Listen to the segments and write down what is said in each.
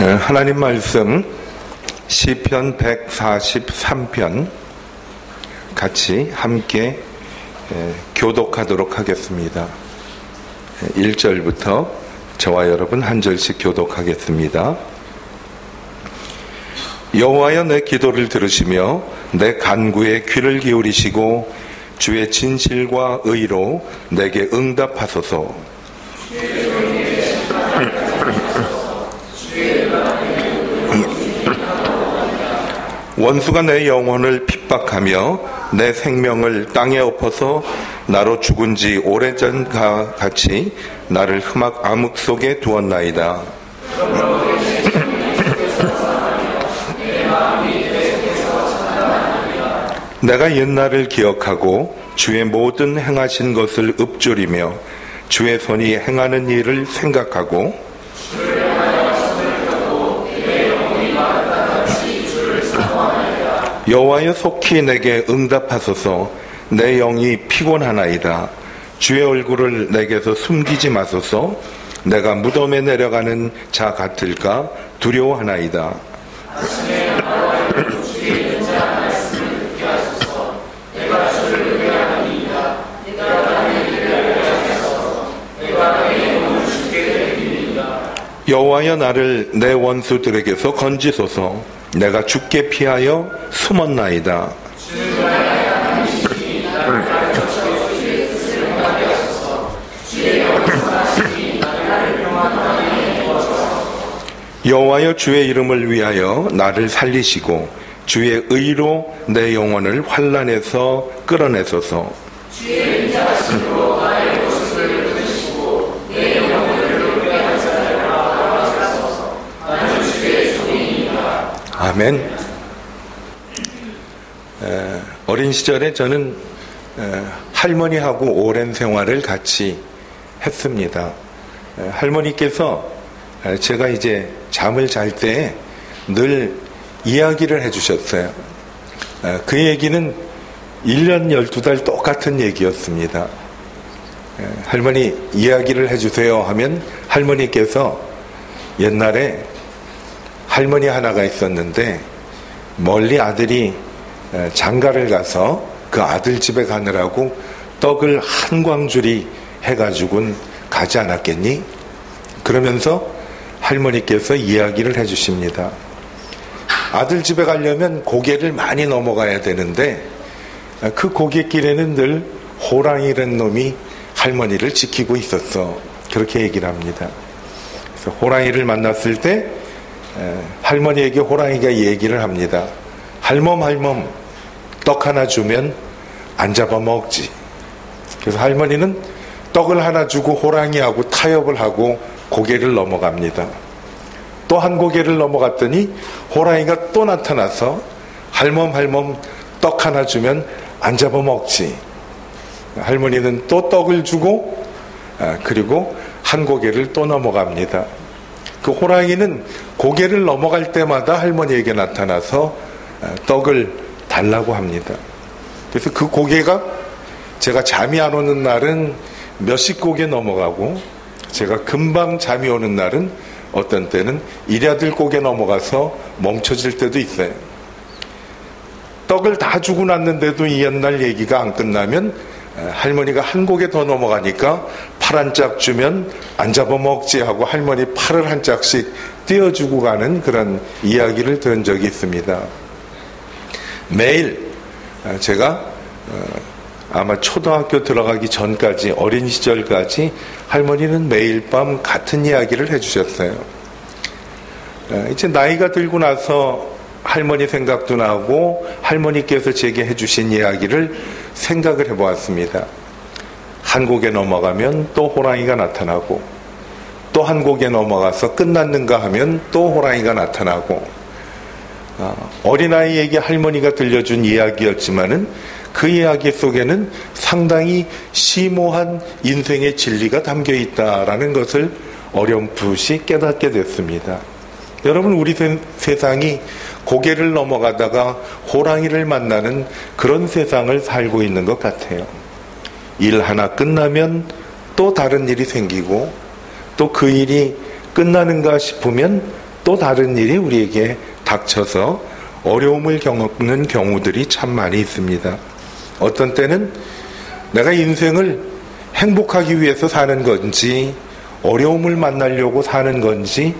하나님 말씀 시편 143편 같이 함께 교독하도록 하겠습니다. 1절부터 저와 여러분 한 절씩 교독하겠습니다. 여호와여, 내 기도를 들으시며 내 간구에 귀를 기울이시고 주의 진실과 의로 내게 응답하소서. 원수가 내 영혼을 핍박하며 내 생명을 땅에 엎어서 나로 죽은 지 오래전과 같이 나를 흑막 암흑 속에 두었나이다. 내가 옛날을 기억하고 주의 모든 행하신 것을 읊조리며 주의 손이 행하는 일을 생각하고 여호와여, 속히 내게 응답하소서. 내 영이 피곤하나이다. 주의 얼굴을 내게서 숨기지 마소서. 내가 무덤에 내려가는 자 같을까 두려워하나이다. 여호와여, 나를 내 원수들에게서 건지소서. 내가 죽게 피하여 숨었나이다. 여호와여, 주의 이름을 위하여 나를 살리시고 주의 의로 내 영혼을 환난에서 끌어내소서. 주의 인자하심으로 나의 모습을 끊으시고 내 영혼을 위하여 하소서. 나는 주의 종이니라. 아멘. 어린 시절에 저는 할머니하고 오랜 생활을 같이 했습니다. 할머니께서 제가 이제 잠을 잘 때 늘 이야기를 해주셨어요. 그 얘기는 1년 12달 똑같은 얘기였습니다. 할머니 이야기를 해주세요 하면 할머니께서 옛날에 할머니 하나가 있었는데 멀리 아들이 장가를 가서 그 아들 집에 가느라고 떡을 한 광주리 해가지고는 가지 않았겠니? 그러면서 할머니께서 이야기를 해주십니다. 아들 집에 가려면 고개를 많이 넘어가야 되는데 그 고갯길에는 늘 호랑이라는 놈이 할머니를 지키고 있었어. 그렇게 얘기를 합니다. 그래서 호랑이를 만났을 때 할머니에게 호랑이가 얘기를 합니다. 할멈 떡 하나 주면 안 잡아먹지. 그래서 할머니는 떡을 하나 주고 호랑이하고 타협을 하고 고개를 넘어갑니다. 또 한 고개를 넘어갔더니 호랑이가 또 나타나서 할멈 떡 하나 주면 안 잡아먹지. 할머니는 또 떡을 주고 그리고 한 고개를 또 넘어갑니다. 그 호랑이는 고개를 넘어갈 때마다 할머니에게 나타나서 떡을 달라고 합니다. 그래서 그 고개가 제가 잠이 안 오는 날은 몇십 고개 넘어가고 제가 금방 잠이 오는 날은 어떤 때는 일야들 고개 넘어가서 멈춰질 때도 있어요. 떡을 다 주고 났는데도 이 옛날 얘기가 안 끝나면 할머니가 한 고개 더 넘어가니까 팔 한 짝 주면 안 잡아먹지 하고 할머니 팔을 한 짝씩 띄워주고 가는 그런 이야기를 들은 적이 있습니다. 매일 제가 아마 초등학교 들어가기 전까지 어린 시절까지 할머니는 매일 밤 같은 이야기를 해주셨어요. 이제 나이가 들고 나서 할머니 생각도 나고 할머니께서 제게 해주신 이야기를 생각을 해보았습니다. 한 고개 넘어가면 또 호랑이가 나타나고 또 한 고개 넘어가서 끝났는가 하면 또 호랑이가 나타나고 어린아이에게 할머니가 들려준 이야기였지만은 그 이야기 속에는 상당히 심오한 인생의 진리가 담겨 있다라는 것을 어렴풋이 깨닫게 됐습니다. 여러분, 우리 세상이 고개를 넘어가다가 호랑이를 만나는 그런 세상을 살고 있는 것 같아요. 일 하나 끝나면 또 다른 일이 생기고 또 그 일이 끝나는가 싶으면 또 다른 일이 우리에게 닥쳐서 어려움을 겪는 경우들이 참 많이 있습니다. 어떤 때는 내가 인생을 행복하기 위해서 사는 건지 어려움을 만나려고 사는 건지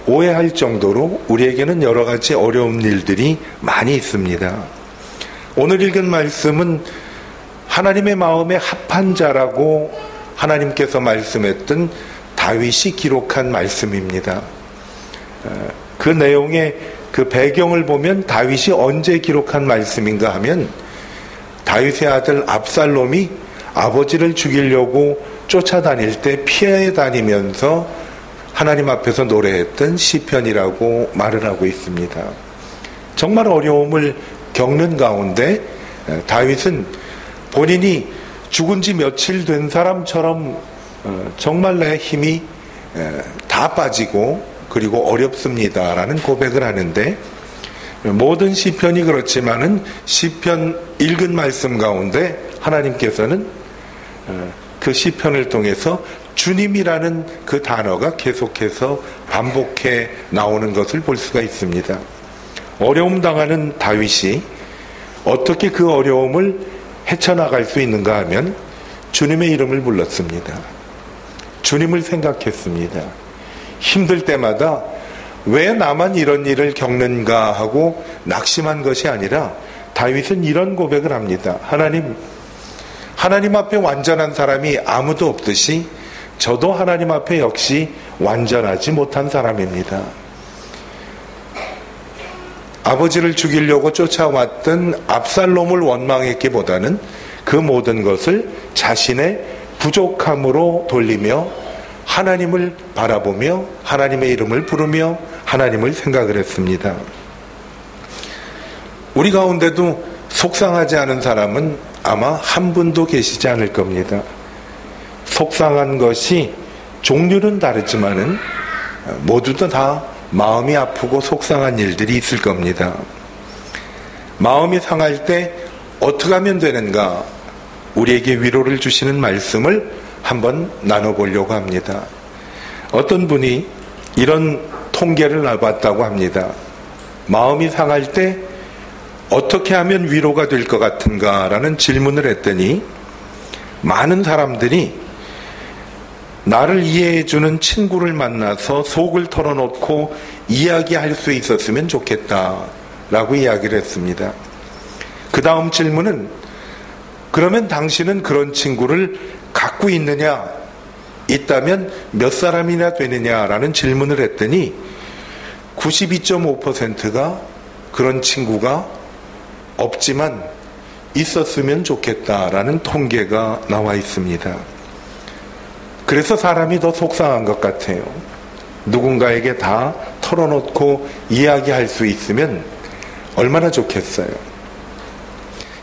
오해할 정도로 우리에게는 여러 가지 어려운 일들이 많이 있습니다. 오늘 읽은 말씀은 하나님의 마음에 합한 자라고 하나님께서 말씀했던 다윗이 기록한 말씀입니다. 그 내용의 그 배경을 보면 다윗이 언제 기록한 말씀인가 하면 다윗의 아들 압살롬이 아버지를 죽이려고 쫓아다닐 때 피해 다니면서 하나님 앞에서 노래했던 시편이라고 말을 하고 있습니다. 정말 어려움을 겪는 가운데 다윗은 본인이 죽은 지 며칠 된 사람처럼 정말 내 힘이 다 빠지고 그리고 어렵습니다라는 고백을 하는데, 모든 시편이 그렇지만은 시편 읽은 말씀 가운데 하나님께서는 그 시편을 통해서 주님이라는 그 단어가 계속해서 반복해 나오는 것을 볼 수가 있습니다. 어려움 당하는 다윗이 어떻게 그 어려움을 헤쳐나갈 수 있는가 하면 주님의 이름을 불렀습니다. 주님을 생각했습니다. 힘들 때마다 왜 나만 이런 일을 겪는가 하고 낙심한 것이 아니라 다윗은 이런 고백을 합니다. 하나님 앞에 완전한 사람이 아무도 없듯이 저도 하나님 앞에 역시 완전하지 못한 사람입니다. 아버지를 죽이려고 쫓아왔던 압살롬을 원망했기보다는 그 모든 것을 자신의 부족함으로 돌리며 하나님을 바라보며 하나님의 이름을 부르며 하나님을 생각을 했습니다. 우리 가운데도 속상하지 않은 사람은 아마 한 분도 계시지 않을 겁니다. 속상한 것이 종류는 다르지만은 모두 다 마음이 아프고 속상한 일들이 있을 겁니다. 마음이 상할 때 어떻게 하면 되는가, 우리에게 위로를 주시는 말씀을 한번 나눠보려고 합니다. 어떤 분이 이런 통계를 나봤다고 합니다. 마음이 상할 때 어떻게 하면 위로가 될 것 같은가 라는 질문을 했더니 많은 사람들이 나를 이해해주는 친구를 만나서 속을 털어놓고 이야기할 수 있었으면 좋겠다 라고 이야기를 했습니다. 그 다음 질문은 그러면 당신은 그런 친구를 갖고 있느냐, 있다면 몇 사람이나 되느냐라는 질문을 했더니 92.5%가 그런 친구가 없지만 있었으면 좋겠다라는 통계가 나와 있습니다. 그래서 사람이 더 속상한 것 같아요. 누군가에게 다 털어놓고 이야기할 수 있으면 얼마나 좋겠어요.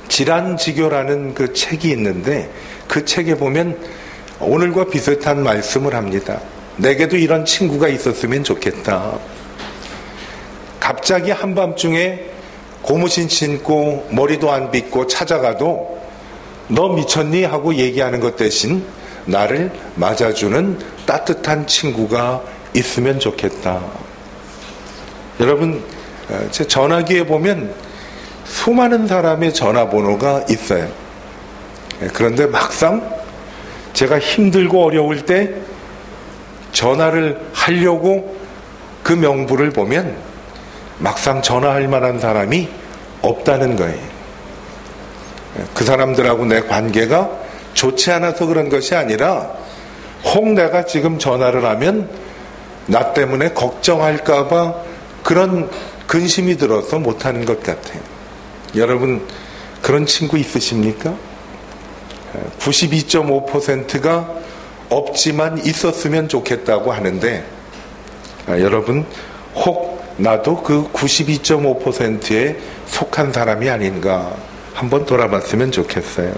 질환지교라는 그 책이 있는데 그 책에 보면 오늘과 비슷한 말씀을 합니다. 내게도 이런 친구가 있었으면 좋겠다. 갑자기 한밤중에 고무신 신고 머리도 안 빗고 찾아가도 너 미쳤니? 하고 얘기하는 것 대신 나를 맞아주는 따뜻한 친구가 있으면 좋겠다. 여러분, 제 전화기에 보면 수많은 사람의 전화번호가 있어요. 그런데 막상 제가 힘들고 어려울 때 전화를 하려고 그 명부를 보면 막상 전화할 만한 사람이 없다는 거예요. 그 사람들하고 내 관계가 좋지 않아서 그런 것이 아니라 혹 내가 지금 전화를 하면 나 때문에 걱정할까봐 그런 근심이 들어서 못하는 것 같아요. 여러분, 그런 친구 있으십니까? 92.5%가 없지만 있었으면 좋겠다고 하는데, 여러분, 혹 나도 그 92.5%에 속한 사람이 아닌가 한번 돌아봤으면 좋겠어요.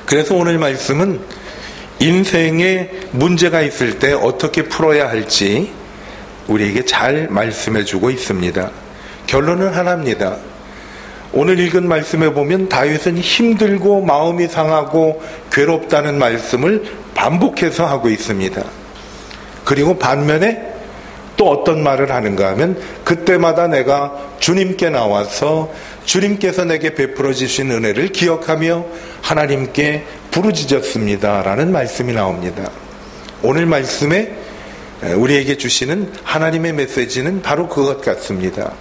그래서 오늘 말씀은 인생에 문제가 있을 때 어떻게 풀어야 할지 우리에게 잘 말씀해주고 있습니다. 결론은 하나입니다. 오늘 읽은 말씀에 보면 다윗은 힘들고 마음이 상하고 괴롭다는 말씀을 반복해서 하고 있습니다. 그리고 반면에 또 어떤 말을 하는가 하면 그때마다 내가 주님께 나와서 주님께서 내게 베풀어 주신 은혜를 기억하며 하나님께 부르짖었습니다 라는 말씀이 나옵니다. 오늘 말씀에 우리에게 주시는 하나님의 메시지는 바로 그것 같습니다.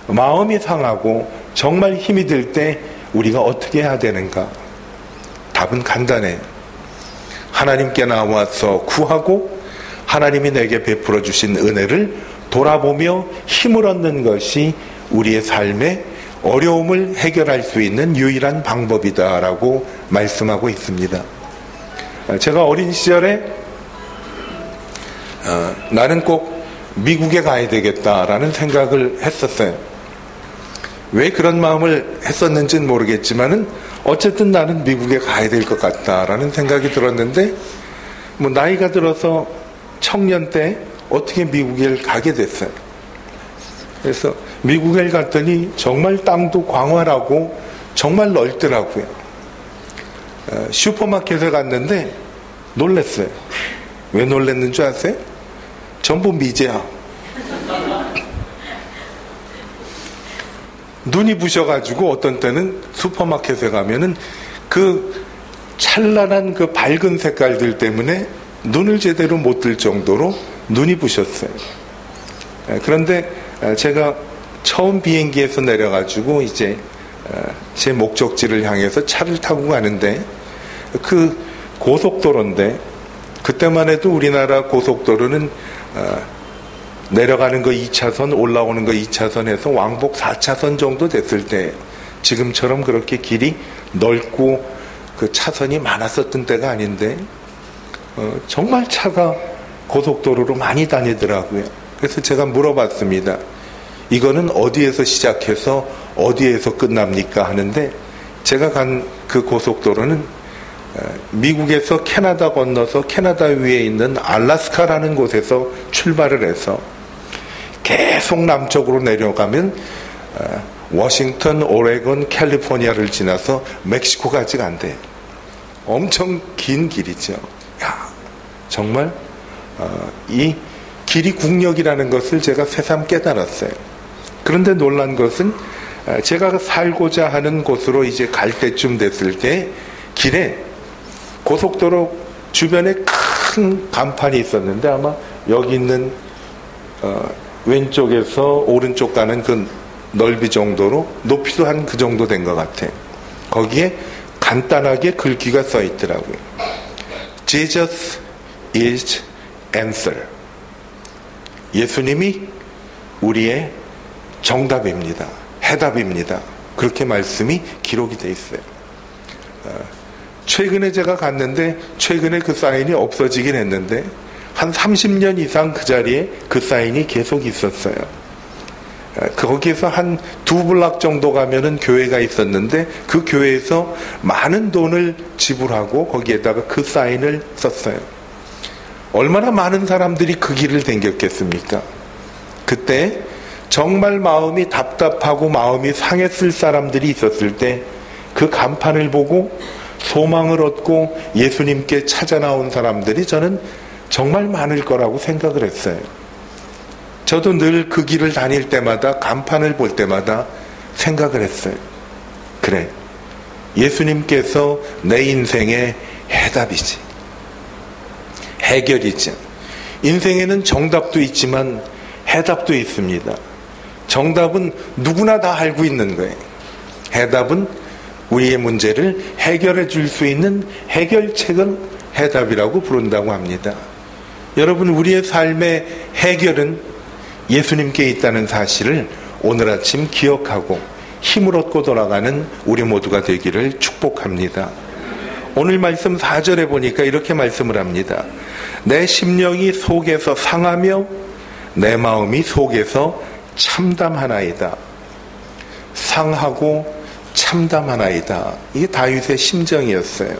마음이 상하고 정말 힘이 들 때 우리가 어떻게 해야 되는가? 답은 간단해요. 하나님께 나와서 구하고 하나님이 내게 베풀어 주신 은혜를 돌아보며 힘을 얻는 것이 우리의 삶의 어려움을 해결할 수 있는 유일한 방법이다라고 말씀하고 있습니다. 제가 어린 시절에 나는 꼭 미국에 가야 되겠다라는 생각을 했었어요. 왜 그런 마음을 했었는지는 모르겠지만은 어쨌든 나는 미국에 가야 될 것 같다라는 생각이 들었는데 뭐 나이가 들어서 청년 때 어떻게 미국에 가게 됐어요. 그래서 미국에 갔더니 정말 땅도 광활하고 정말 넓더라고요. 슈퍼마켓에 갔는데 놀랐어요. 왜 놀랐는 줄 아세요? 전부 미제야. 눈이 부셔가지고 어떤 때는 슈퍼마켓에 가면은 그 찬란한 그 밝은 색깔들 때문에 눈을 제대로 못 뜰 정도로 눈이 부셨어요. 그런데 제가 처음 비행기에서 내려가지고 이제 제 목적지를 향해서 차를 타고 가는데 그 고속도로인데 그때만 해도 우리나라 고속도로는 내려가는 거 2차선 올라오는 거 2차선에서 왕복 4차선 정도 됐을 때 지금처럼 그렇게 길이 넓고 그 차선이 많았었던 때가 아닌데 정말 차가 고속도로로 많이 다니더라고요. 그래서 제가 물어봤습니다. 이거는 어디에서 시작해서 어디에서 끝납니까? 하는데 제가 간 그 고속도로는 미국에서 캐나다 건너서 캐나다 위에 있는 알래스카라는 곳에서 출발을 해서 계속 남쪽으로 내려가면 워싱턴, 오레곤, 캘리포니아를 지나서 멕시코까지 간대요. 엄청 긴 길이죠. 야, 정말 이 길이 국력이라는 것을 제가 새삼 깨달았어요. 그런데 놀란 것은 제가 살고자 하는 곳으로 이제 갈 때쯤 됐을 때 길에 고속도로 주변에 큰 간판이 있었는데 아마 여기 있는 왼쪽에서 오른쪽 가는 그 넓이 정도로 높이도 한 그 정도 된 것 같아요. 거기에 간단하게 글귀가 써 있더라고요. Jesus is answer. 예수님이 우리의 정답입니다. 해답입니다. 그렇게 말씀이 기록이 돼 있어요. 최근에 제가 갔는데 최근에 그 사인이 없어지긴 했는데 한 30년 이상 그 자리에 그 사인이 계속 있었어요. 거기에서 한 2블락 정도 가면은 교회가 있었는데 그 교회에서 많은 돈을 지불하고 거기에다가 그 사인을 썼어요. 얼마나 많은 사람들이 그 길을 댕겼겠습니까? 그때 정말 마음이 답답하고 마음이 상했을 사람들이 있었을 때 그 간판을 보고 소망을 얻고 예수님께 찾아 나온 사람들이 저는 정말 많을 거라고 생각을 했어요. 저도 늘 그 길을 다닐 때마다 간판을 볼 때마다 생각을 했어요. 그래, 예수님께서 내 인생의 해답이지, 해결이지. 인생에는 정답도 있지만 해답도 있습니다. 정답은 누구나 다 알고 있는 거예요. 해답은 우리의 문제를 해결해 줄 수 있는 해결책을 해답이라고 부른다고 합니다. 여러분, 우리의 삶의 해결은 예수님께 있다는 사실을 오늘 아침 기억하고 힘을 얻고 돌아가는 우리 모두가 되기를 축복합니다. 오늘 말씀 4절에 보니까 이렇게 말씀을 합니다. 내 심령이 속에서 상하며 내 마음이 속에서 참담하나이다. 상하고 참담하나이다. 이게 다윗의 심정이었어요.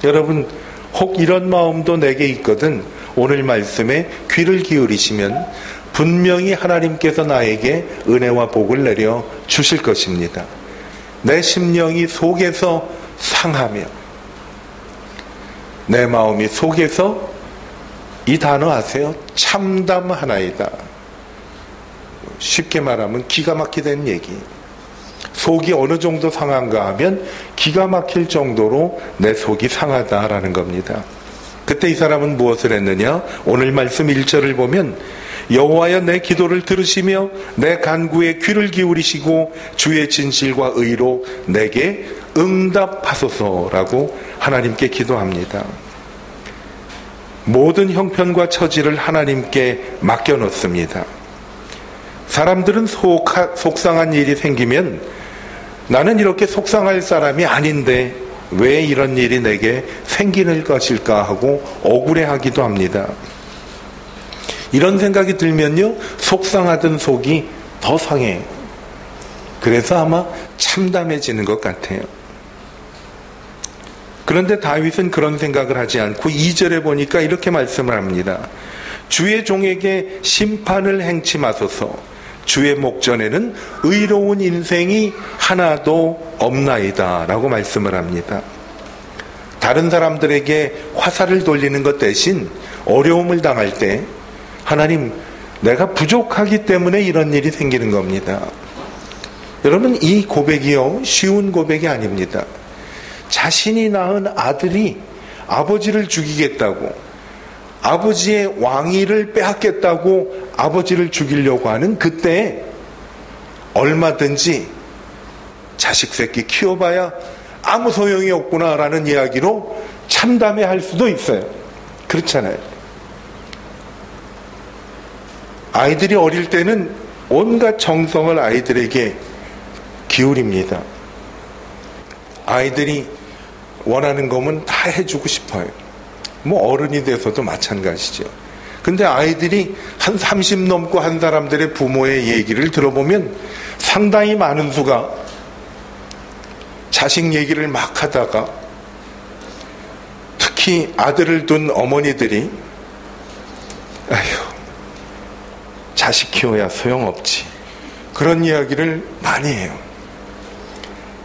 여러분, 혹 이런 마음도 내게 있거든 오늘 말씀에 귀를 기울이시면 분명히 하나님께서 나에게 은혜와 복을 내려 주실 것입니다. 내 심령이 속에서 상하며 내 마음이 속에서, 이 단어 아세요? 참담하나이다. 쉽게 말하면 기가 막히다는 얘기. 속이 어느 정도 상한가 하면 기가 막힐 정도로 내 속이 상하다라는 겁니다. 그때 이 사람은 무엇을 했느냐? 오늘 말씀 1절을 보면 여호와여 내 기도를 들으시며 내 간구에 귀를 기울이시고 주의 진실과 의로 내게 응답하소서라고 하나님께 기도합니다. 모든 형편과 처지를 하나님께 맡겨놓습니다. 사람들은 속상한 일이 생기면 나는 이렇게 속상할 사람이 아닌데 왜 이런 일이 내게 생기는 것일까 하고 억울해하기도 합니다. 이런 생각이 들면요, 속상하던 속이 더 상해요. 그래서 아마 참담해지는 것 같아요. 그런데 다윗은 그런 생각을 하지 않고 2절에 보니까 이렇게 말씀을 합니다. 주의 종에게 심판을 행치 마소서. 주의 목전에는 의로운 인생이 하나도 없나이다 라고 말씀을 합니다. 다른 사람들에게 화살을 돌리는 것 대신 어려움을 당할 때 하나님, 내가 부족하기 때문에 이런 일이 생기는 겁니다. 여러분, 이 고백이요, 쉬운 고백이 아닙니다. 자신이 낳은 아들이 아버지를 죽이겠다고, 아버지의 왕위를 빼앗겠다고 아버지를 죽이려고 하는 그때 얼마든지 자식 새끼 키워봐야 아무 소용이 없구나라는 이야기로 참담해할 수도 있어요. 그렇잖아요. 아이들이 어릴 때는 온갖 정성을 아이들에게 기울입니다. 아이들이 원하는 거면 다 해주고 싶어요. 뭐 어른이 돼서도 마찬가지죠. 근데 아이들이 한 30 넘고 한 사람들의 부모의 얘기를 들어보면 상당히 많은 수가 자식 얘기를 막 하다가 특히 아들을 둔 어머니들이 아휴, 자식 키워야 소용없지, 그런 이야기를 많이 해요.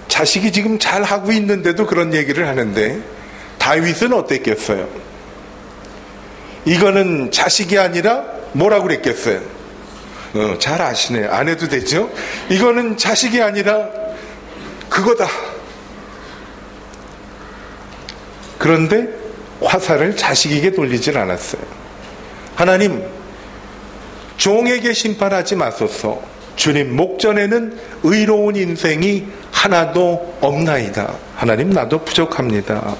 자식이 지금 잘 하고 있는데도 그런 얘기를 하는데 다윗은 어땠겠어요? 이거는 자식이 아니라 뭐라고 그랬겠어요? 잘 아시네. 안 해도 되죠? 이거는 자식이 아니라 그거다. 그런데 화살을 자식에게 돌리질 않았어요. 하나님, 종에게 심판하지 마소서. 주님 목전에는 의로운 인생이 하나도 없나이다. 하나님, 나도 부족합니다.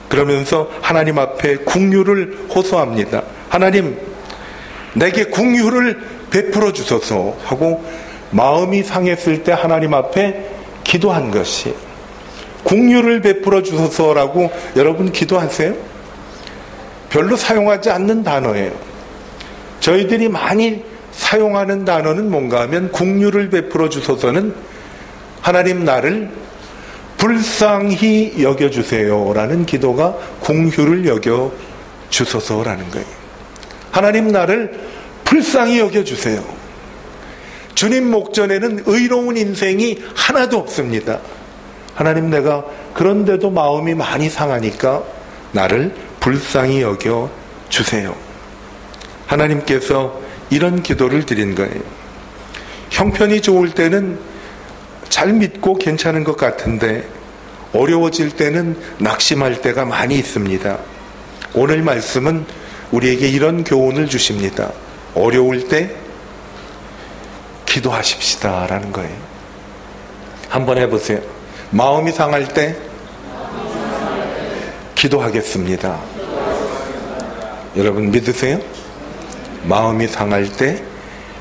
그러면서 하나님 앞에 긍휼을 호소합니다. 하나님, 내게 긍휼을 베풀어 주소서 하고 마음이 상했을 때 하나님 앞에 기도한 것이, 긍휼을 베풀어 주소서라고 여러분 기도하세요? 별로 사용하지 않는 단어예요. 저희들이 많이 사용하는 단어는 뭔가 하면 긍휼을 베풀어 주소서는 하나님 나를 불쌍히 여겨주세요라는 기도가 긍휼을 여겨주소서라는 거예요. 하나님 나를 불쌍히 여겨주세요. 주님 목전에는 의로운 인생이 하나도 없습니다. 하나님, 내가 그런데도 마음이 많이 상하니까 나를 불쌍히 여겨주세요. 하나님께서 이런 기도를 드린 거예요. 형편이 좋을 때는 잘 믿고 괜찮은 것 같은데 어려워질 때는 낙심할 때가 많이 있습니다. 오늘 말씀은 우리에게 이런 교훈을 주십니다. 어려울 때 기도하십시다 라는 거예요. 한번 해보세요. 마음이 상할 때 기도하겠습니다. 여러분 믿으세요? 마음이 상할 때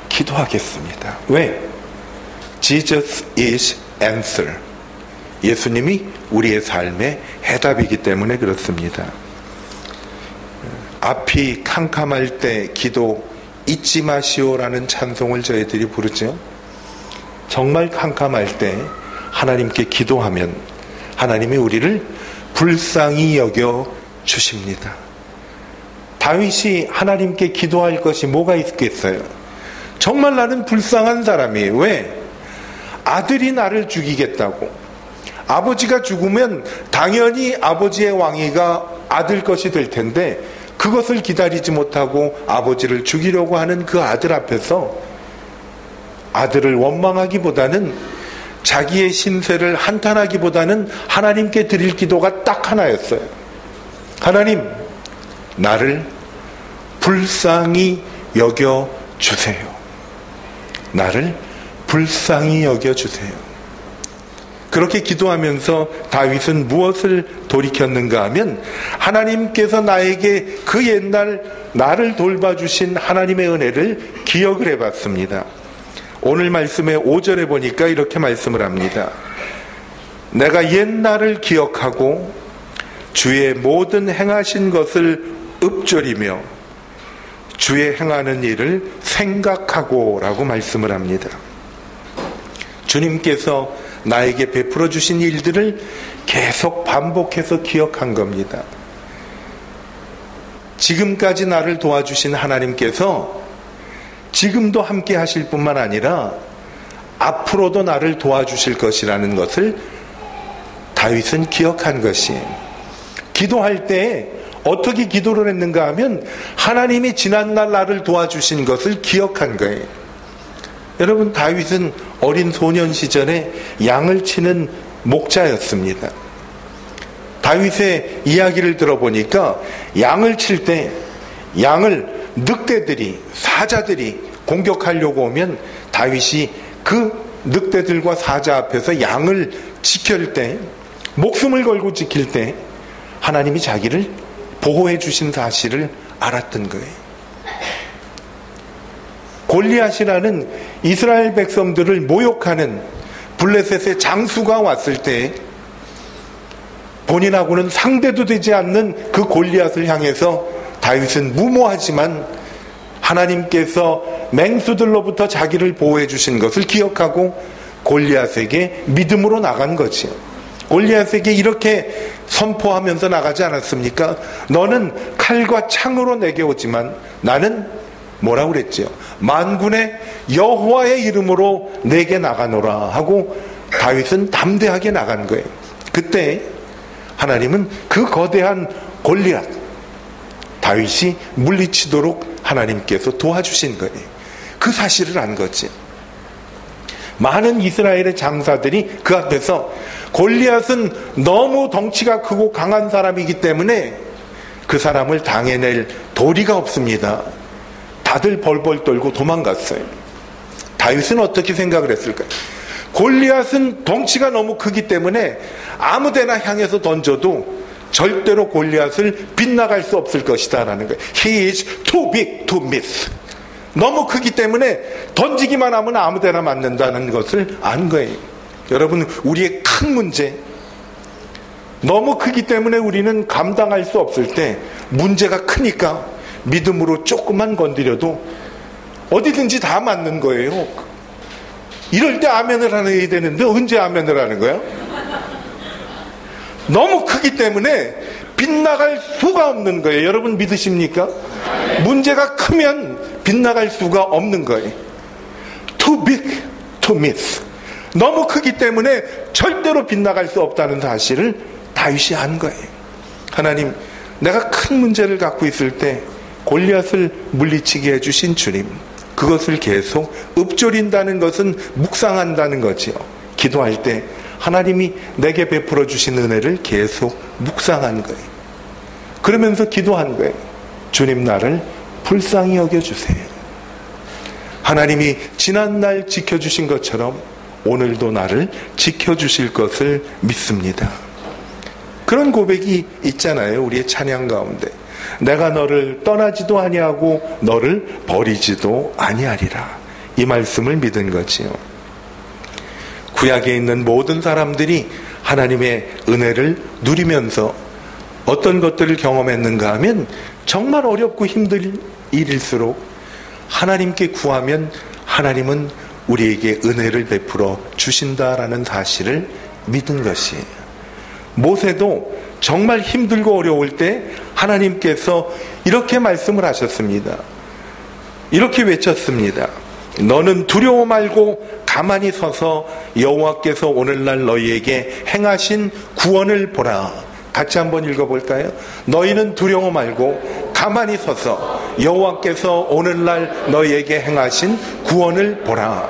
기도하겠습니다. 왜? Jesus is answer. 예수님이 우리의 삶의 해답이기 때문에 그렇습니다. 앞이 캄캄할 때 기도 잊지 마시오라는 찬송을 저희들이 부르죠. 정말 캄캄할 때 하나님께 기도하면 하나님이 우리를 불쌍히 여겨 주십니다. 다윗이 하나님께 기도할 것이 뭐가 있겠어요? 정말 나는 불쌍한 사람이에요. 왜? 아들이 나를 죽이겠다고. 아버지가 죽으면 당연히 아버지의 왕위가 아들 것이 될 텐데 그것을 기다리지 못하고 아버지를 죽이려고 하는 그 아들 앞에서 아들을 원망하기보다는 자기의 신세를 한탄하기보다는 하나님께 드릴 기도가 딱 하나였어요. 하나님, 나를 불쌍히 여겨주세요. 나를 불쌍히 여겨주세요. 그렇게 기도하면서 다윗은 무엇을 돌이켰는가 하면 하나님께서 나에게 그 옛날 나를 돌봐주신 하나님의 은혜를 기억을 해봤습니다. 오늘 말씀의 5절에 보니까 이렇게 말씀을 합니다. 내가 옛날을 기억하고 주의 모든 행하신 것을 읊조리며 주의 행하는 일을 생각하고 라고 말씀을 합니다. 주님께서 나에게 베풀어 주신 일들을 계속 반복해서 기억한 겁니다. 지금까지 나를 도와주신 하나님께서 지금도 함께 하실 뿐만 아니라 앞으로도 나를 도와주실 것이라는 것을 다윗은 기억한 것이에요. 기도할 때 어떻게 기도를 했는가 하면 하나님이 지난날 나를 도와주신 것을 기억한 거예요. 여러분, 다윗은 어린 소년 시절에 양을 치는 목자였습니다. 다윗의 이야기를 들어보니까 양을 칠 때 양을 늑대들이, 사자들이 공격하려고 오면 다윗이 그 늑대들과 사자 앞에서 양을 지킬 때, 목숨을 걸고 지킬 때 하나님이 자기를 보호해 주신 사실을 알았던 거예요. 골리앗이라는 이스라엘 백성들을 모욕하는 블레셋의 장수가 왔을 때 본인하고는 상대도 되지 않는 그 골리앗을 향해서 다윗은 무모하지만 하나님께서 맹수들로부터 자기를 보호해 주신 것을 기억하고 골리앗에게 믿음으로 나간 거지요. 골리앗에게 이렇게 선포하면서 나가지 않았습니까? 너는 칼과 창으로 내게 오지만 나는 뭐라고 그랬지요? 만군의 여호와의 이름으로 내게 나가노라 하고 다윗은 담대하게 나간 거예요. 그때 하나님은 그 거대한 골리앗 다윗이 물리치도록 하나님께서 도와주신 거예요. 그 사실을 안 거지. 많은 이스라엘의 장사들이 그 앞에서 골리앗은 너무 덩치가 크고 강한 사람이기 때문에 그 사람을 당해낼 도리가 없습니다. 다들 벌벌 떨고 도망갔어요. 다윗은 어떻게 생각을 했을까요? 골리앗은 덩치가 너무 크기 때문에 아무데나 향해서 던져도 절대로 골리앗을 빗나갈 수 없을 것이다 라는 거예요. He is too big to miss. 너무 크기 때문에 던지기만 하면 아무데나 맞는다는 것을 안 거예요. 여러분, 우리의 큰 문제, 너무 크기 때문에 우리는 감당할 수 없을 때 문제가 크니까 믿음으로 조금만 건드려도 어디든지 다 맞는 거예요. 이럴 때 아멘을 해야 되는데 언제 아멘을 하는 거야? 너무 크기 때문에 빗나갈 수가 없는 거예요. 여러분 믿으십니까? 문제가 크면 빗나갈 수가 없는 거예요. Too big to miss. 너무 크기 때문에 절대로 빗나갈 수 없다는 사실을 다윗이 안 거예요. 하나님, 내가 큰 문제를 갖고 있을 때 골리앗을 물리치게 해주신 주님, 그것을 계속 읊조린다는 것은 묵상한다는 거지요. 기도할 때 하나님이 내게 베풀어 주신 은혜를 계속 묵상한 거예요. 그러면서 기도한 거예요. 주님, 나를 불쌍히 여겨주세요. 하나님이 지난날 지켜주신 것처럼 오늘도 나를 지켜주실 것을 믿습니다. 그런 고백이 있잖아요. 우리의 찬양 가운데. 내가 너를 떠나지도 아니하고 너를 버리지도 아니하리라. 이 말씀을 믿은 거지요. 구약에 있는 모든 사람들이 하나님의 은혜를 누리면서 어떤 것들을 경험했는가 하면 정말 어렵고 힘든 일일수록 하나님께 구하면 하나님은 우리에게 은혜를 베풀어 주신다라는 사실을 믿은 것이에요. 모세도 정말 힘들고 어려울 때 하나님께서 이렇게 말씀을 하셨습니다. 이렇게 외쳤습니다. 너는 두려워 말고 가만히 서서 여호와께서 오늘날 너희에게 행하신 구원을 보라. 같이 한번 읽어볼까요? 너희는 두려워 말고 가만히 서서 여호와께서 오늘날 너희에게 행하신 구원을 보라.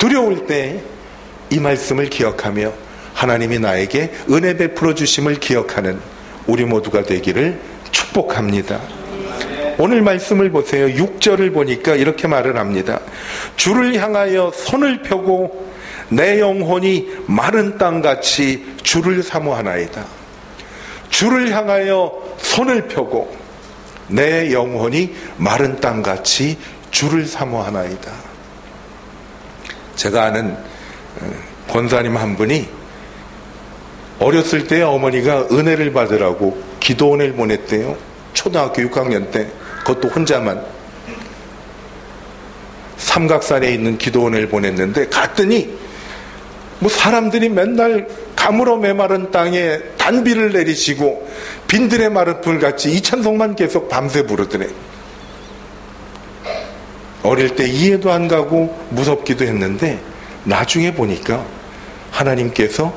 두려울 때 이 말씀을 기억하며 하나님이 나에게 은혜 베풀어 주심을 기억하는 우리 모두가 되기를 축복합니다. 오늘 말씀을 보세요. 6절을 보니까 이렇게 말을 합니다. 주를 향하여 손을 펴고 내 영혼이 마른 땅같이 주를 사모하나이다. 주를 향하여 손을 펴고 내 영혼이 마른 땅같이 주를 사모하나이다. 제가 아는 권사님 한 분이 어렸을 때 어머니가 은혜를 받으라고 기도원을 보냈대요. 초등학교 6학년 때. 그것도 혼자만. 삼각산에 있는 기도원을 보냈는데 갔더니 뭐 사람들이 맨날 가물어 메마른 땅에 단비를 내리시고 빈들에 마른 불같이 이 찬송만 계속 밤새 부르더래. 어릴 때 이해도 안 가고 무섭기도 했는데 나중에 보니까 하나님께서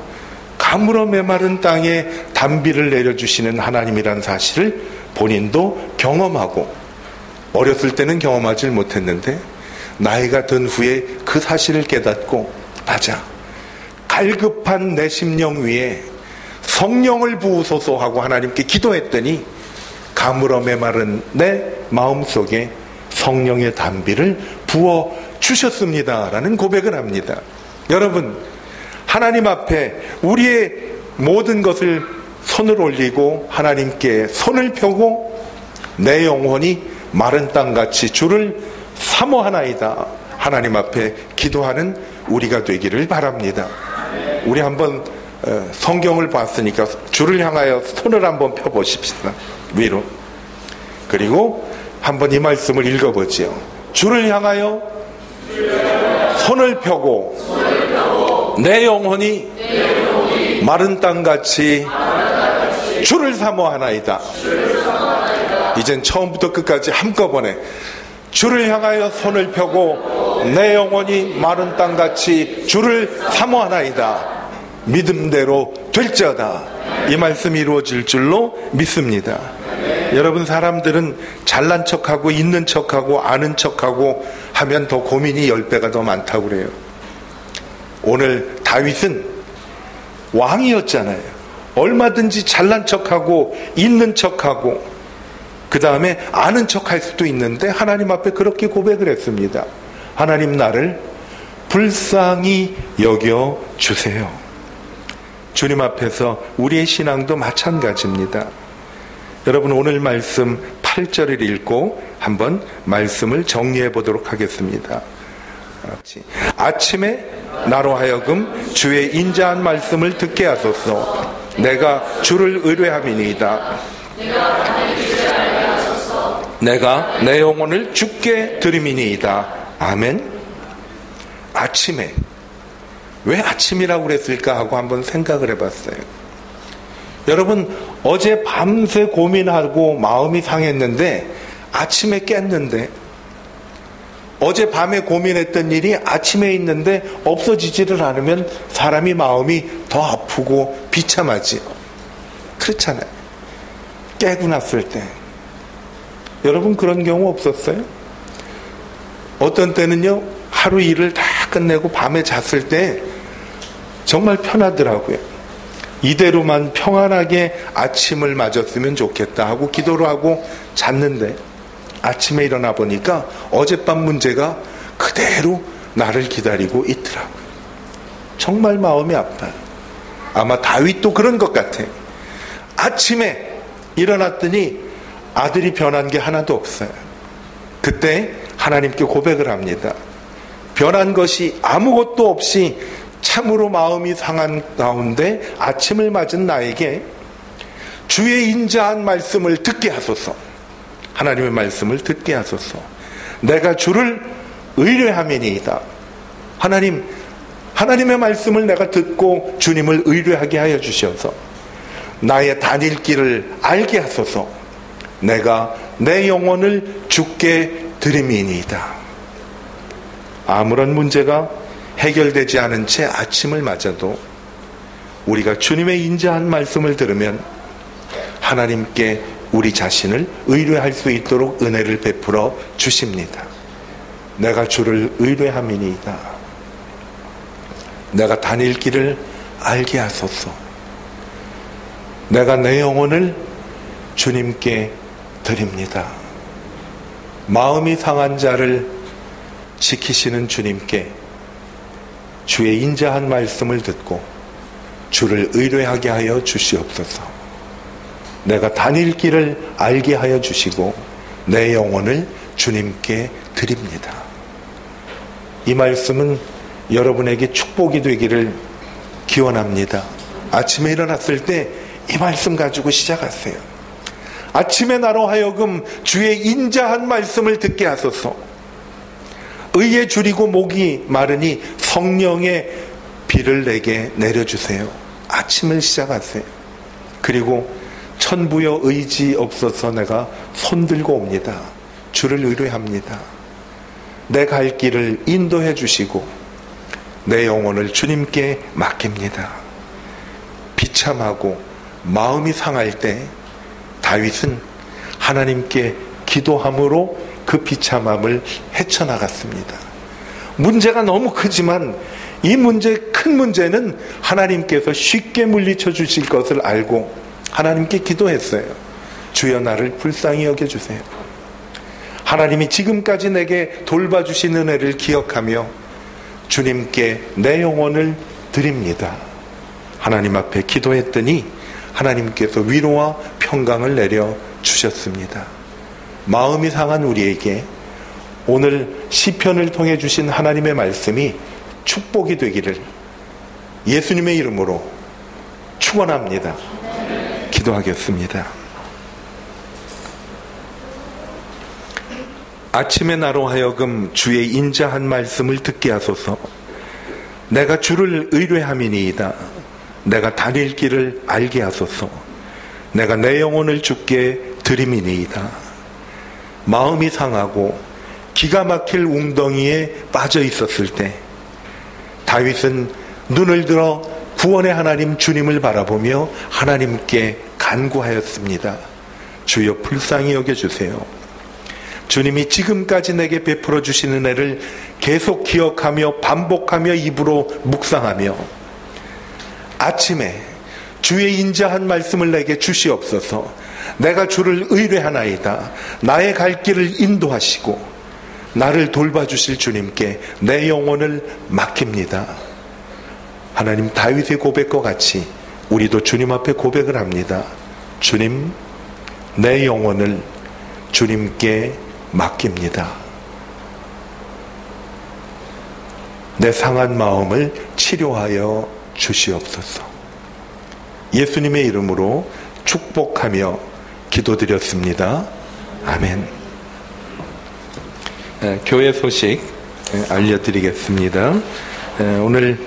가물어 메마른 땅에 단비를 내려주시는 하나님이란 사실을 본인도 경험하고 어렸을 때는 경험하지 못했는데 나이가 든 후에 그 사실을 깨닫고 맞아, 갈급한 내 심령 위에 성령을 부으소서 하고 하나님께 기도했더니 가물어 메마른 내 마음속에 성령의 단비를 부어 주셨습니다라는 고백을 합니다. 여러분, 하나님 앞에 우리의 모든 것을 손을 올리고 하나님께 손을 펴고 내 영혼이 마른 땅같이 주를 사모하나이다. 하나님 앞에 기도하는 우리가 되기를 바랍니다. 우리 한번 성경을 봤으니까 주를 향하여 손을 한번 펴보십시다. 위로. 그리고 한번 이 말씀을 읽어보지요. 주를 향하여 손을 펴고 내 영혼이 마른 땅같이 주를 사모하나이다. 이젠 처음부터 끝까지 한꺼번에 주를 향하여 손을 펴고 내 영혼이 마른 땅같이 주를 사모하나이다. 믿음대로 될지어다. 이 말씀이 이루어질 줄로 믿습니다. 여러분, 사람들은 잘난 척하고 있는 척하고 아는 척하고 하면 더 고민이 10배가 더 많다고 그래요. 오늘 다윗은 왕이었잖아요. 얼마든지 잘난 척하고 있는 척하고 그 다음에 아는 척할 수도 있는데 하나님 앞에 그렇게 고백을 했습니다. 하나님, 나를 불쌍히 여겨주세요. 주님 앞에서 우리의 신앙도 마찬가지입니다. 여러분, 오늘 말씀 8절을 읽고 한번 말씀을 정리해 보도록 하겠습니다. 아침에 나로 하여금 주의 인자한 말씀을 듣게 하소서. 내가 주를 의뢰함이니이다. 내가 내 영혼을 주께 드림이니이다. 아멘. 아침에, 왜 아침이라고 그랬을까 하고 한번 생각을 해봤어요. 여러분, 어제 밤새 고민하고 마음이 상했는데 아침에 깼는데, 어제 밤에 고민했던 일이 아침에 있는데 없어지지를 않으면 사람이 마음이 더 아프고 비참하지. 그렇잖아요. 깨고 났을 때. 여러분, 그런 경우 없었어요? 어떤 때는요, 하루 일을 다 끝내고 밤에 잤을 때 정말 편하더라고요. 이대로만 평안하게 아침을 맞았으면 좋겠다 하고 기도를 하고 잤는데 아침에 일어나 보니까 어젯밤 문제가 그대로 나를 기다리고 있더라고요. 정말 마음이 아파요. 아마 다윗도 그런 것 같아요. 아침에 일어났더니 아들이 변한 게 하나도 없어요. 그때 하나님께 고백을 합니다. 변한 것이 아무것도 없이 참으로 마음이 상한 가운데 아침을 맞은 나에게 주의 인자한 말씀을 듣게 하소서. 하나님의 말씀을 듣게 하소서. 내가 주를 의뢰함이니이다. 하나님의 말씀을 내가 듣고 주님을 의뢰하게 하여 주셔서 나의 다닐 길을 알게 하소서. 내가 내 영혼을 주께 드림이니이다. 아무런 문제가 해결되지 않은 채 아침을 맞아도 우리가 주님의 인자한 말씀을 들으면 하나님께 우리 자신을 의뢰할 수 있도록 은혜를 베풀어 주십니다. 내가 주를 의뢰함이니이다. 내가 다닐 길을 알게 하소서. 내가 내 영혼을 주님께 드립니다. 마음이 상한 자를 지키시는 주님께 주의 인자한 말씀을 듣고 주를 의뢰하게 하여 주시옵소서. 내가 다닐 길을 알게 하여 주시고 내 영혼을 주님께 드립니다. 이 말씀은 여러분에게 축복이 되기를 기원합니다. 아침에 일어났을 때 이 말씀 가지고 시작하세요. 아침에 나로 하여금 주의 인자한 말씀을 듣게 하소서. 의에 줄이고 목이 마르니 성령의 비를 내게 내려주세요. 아침을 시작하세요. 그리고 천부여 의지 없어서 내가 손들고 옵니다. 주를 의뢰합니다. 내 갈 길을 인도해 주시고 내 영혼을 주님께 맡깁니다. 비참하고 마음이 상할 때 다윗은 하나님께 기도함으로 그 비참함을 헤쳐나갔습니다. 문제가 너무 크지만 이 큰 문제는 하나님께서 쉽게 물리쳐 주실 것을 알고 하나님께 기도했어요. 주여 나를 불쌍히 여겨주세요. 하나님이 지금까지 내게 돌봐주신 은혜를 기억하며 주님께 내 영혼을 드립니다. 하나님 앞에 기도했더니 하나님께서 위로와 평강을 내려 주셨습니다. 마음이 상한 우리에게 오늘 시편을 통해 주신 하나님의 말씀이 축복이 되기를 예수님의 이름으로 축원합니다. 기도하겠습니다. 아침에 나로 하여금 주의 인자한 말씀을 듣게 하소서. 내가 주를 의뢰함이니이다. 내가 다닐 길을 알게 하소서. 내가 내 영혼을 주께 드림이니이다. 마음이 상하고 기가 막힐 웅덩이에 빠져 있었을 때 다윗은 눈을 들어 구원의 하나님 주님을 바라보며 하나님께 간구하였습니다. 주여 불쌍히 여겨주세요. 주님이 지금까지 내게 베풀어 주신 은혜를 계속 기억하며 반복하며 입으로 묵상하며 아침에 주의 인자한 말씀을 내게 주시옵소서. 내가 주를 의뢰하나이다. 나의 갈 길을 인도하시고 나를 돌봐주실 주님께 내 영혼을 맡깁니다. 하나님 다윗의 고백과 같이 우리도 주님 앞에 고백을 합니다. 주님, 내 영혼을 주님께 맡깁니다. 내 상한 마음을 치료하여 주시옵소서. 예수님의 이름으로 축복하며 기도드렸습니다. 아멘. 교회 소식 알려드리겠습니다. 오늘